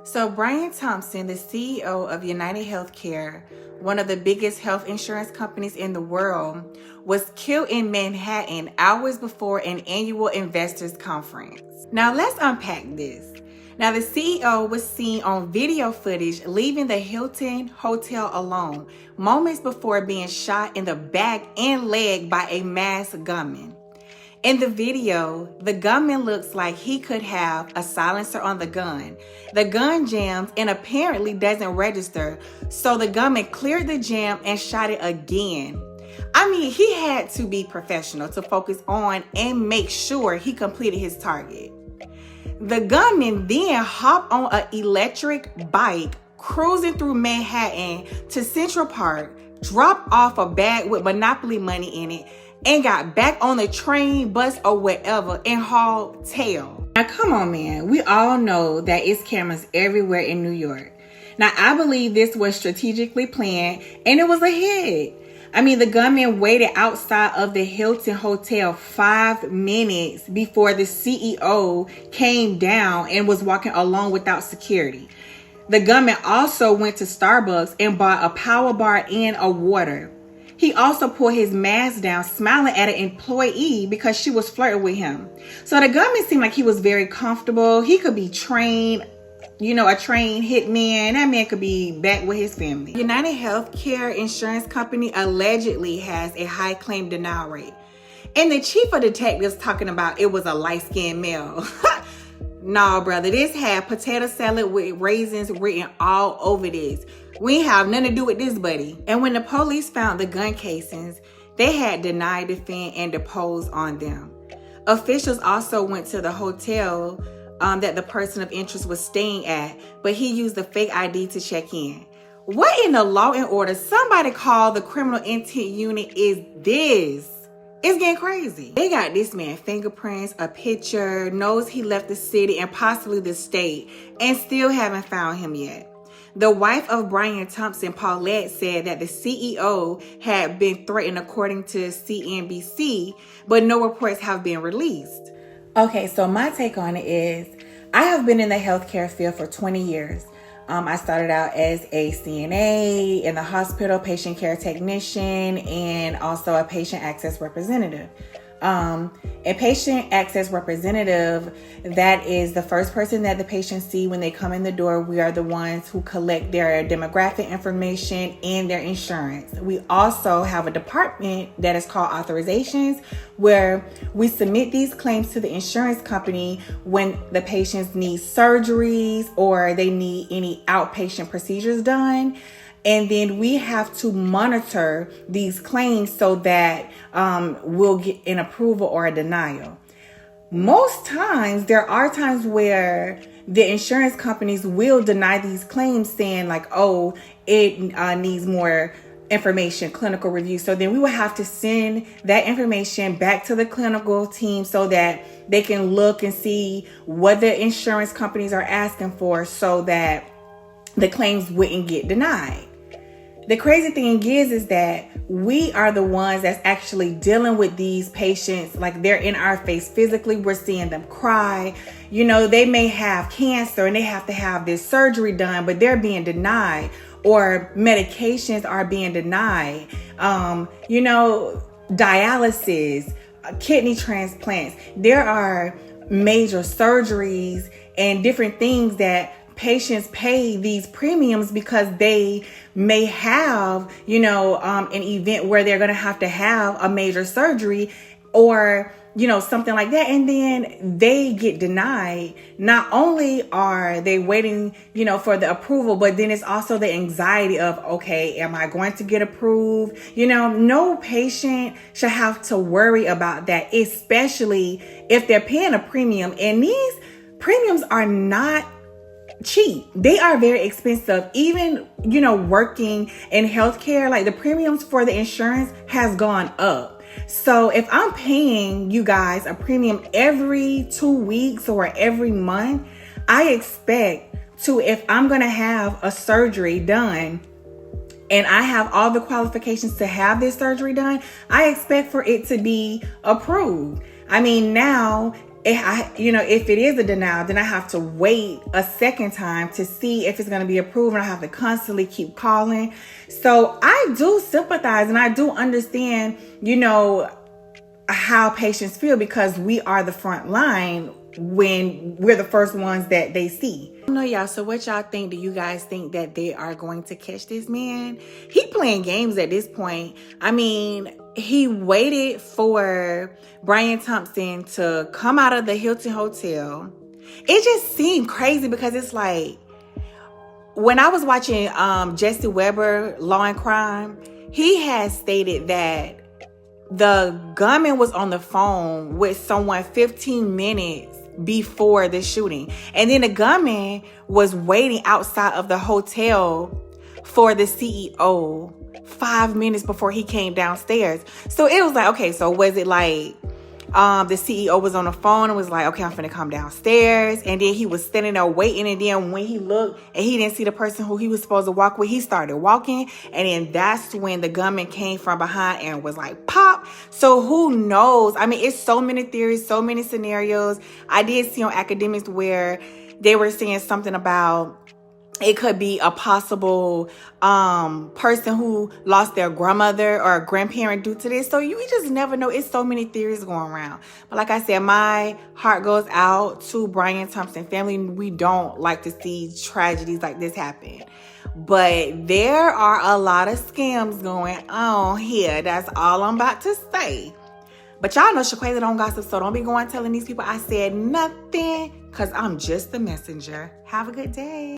So Brian Thompson, the CEO of United Healthcare, one of the biggest health insurance companies in the world, was killed in Manhattan hours before an annual investors conference. Now let's unpack this. Now the CEO was seen on video footage leaving the Hilton Hotel alone, moments before being shot in the back and leg by a masked gunman. In the video, the gunman looks like he could have a silencer on the gun. The gun jams and apparently doesn't register, so the gunman cleared the jam and shot it again. I mean, he had to be professional to focus on and make sure he completed his target. The gunman then hopped on an electric bike, cruising through Manhattan to Central Park, dropped off a bag with Monopoly money in it, and got back on the train, bus, or whatever and hauled tail. Now, come on, man. We all know that it's cameras everywhere in New York. Now, I believe this was strategically planned and it was a hit. I mean, the gunman waited outside of the Hilton Hotel 5 minutes before the CEO came down and was walking alone without security. The gunman also went to Starbucks and bought a power bar and a water. He also pulled his mask down, smiling at an employee because she was flirting with him. So the gunman seemed like he was very comfortable. He could be trained, a trained hitman. That man could be back with his family. United Healthcare Insurance Company allegedly has a high claim denial rate. And the chief of detectives talking about it was a light-skinned male. Nah, brother, this had potato salad with raisins written all over this. We ain't have nothing to do with this, buddy. And when the police found the gun casings, they had denied, defend, and depose on them. Officials also went to the hotel that the person of interest was staying at, but he used a fake ID to check in. What in the law and order? Somebody call the criminal intent unit is this? It's getting crazy. They got this man fingerprints, a picture, knows he left the city and possibly the state, and still haven't found him yet. The wife of Brian Thompson, Paulette, said that the CEO had been threatened according to CNBC, but no reports have been released. Okay, so my take on it is, I have been in the healthcare field for 20 years. I started out as a CNA in the hospital, patient care technician, and also a patient access representative. A patient access representative, that is the first person that the patients see when they come in the door. We are the ones who collect their demographic information and their insurance. We also have a department that is called authorizations, where we submit these claims to the insurance company when the patients need surgeries or they need any outpatient procedures done. And then we have to monitor these claims so that we'll get an approval or a denial. Most times, there are times where the insurance companies will deny these claims saying like, oh, it needs more information, clinical review. So then we will have to send that information back to the clinical team so that they can look and see what the insurance companies are asking for so that the claims wouldn't get denied. The crazy thing is that we are the ones that's actually dealing with these patients. Like, they're in our face physically. We're seeing them cry. They may have cancer and they have to have this surgery done, but they're being denied, or medications are being denied. Dialysis, kidney transplants. There are major surgeries and different things that patients pay these premiums because they may have, an event where they're going to have a major surgery or, something like that. And then they get denied. Not only are they waiting, for the approval, but then it's also the anxiety of, okay, am I going to get approved? No patient should have to worry about that, especially if they're paying a premium. And these premiums are not cheap. They are very expensive. Even, working in healthcare, like the premiums for the insurance has gone up. So if I'm paying you guys a premium every 2 weeks or every month, I expect to, if I'm going to have a surgery done and I have all the qualifications to have this surgery done, I expect for it to be approved. I mean, now if it is a denial, then I have to wait a second time to see if it's going to be approved, and I have to constantly keep calling. So I do sympathize, and I do understand, how patients feel, because we are the front line when we're the first ones that they see. I don't know, y'all. So what y'all think? Do you guys think that they are going to catch this man? He playing games at this point. I mean, he waited for Brian Thompson to come out of the Hilton Hotel. It just seemed crazy, because it's like, when I was watching Jesse Weber, Law and Crime, he has stated that the gunman was on the phone with someone 15 minutes before the shooting. And then the gunman was waiting outside of the hotel for the CEO 5 minutes before he came downstairs. So it was like, okay, so was it like the CEO was on the phone and was like, okay, I'm finna come downstairs, and then he was standing there waiting, and then when he looked and he didn't see the person who he was supposed to walk with, he started walking, and then that's when the gunman came from behind and was like, pop. So who knows? I mean, it's so many theories, so many scenarios. I did see on Academics where they were saying something about it could be a possible person who lost their grandmother or a grandparent due to this. So you just never know. It's so many theories going around. But like I said, my heart goes out to Brian Thompson family. We don't like to see tragedies like this happen. But there are a lot of scams going on here. That's all I'm about to say. But y'all know Shaquaila don't gossip, so don't be going telling these people I said nothing, because I'm just the messenger. Have a good day.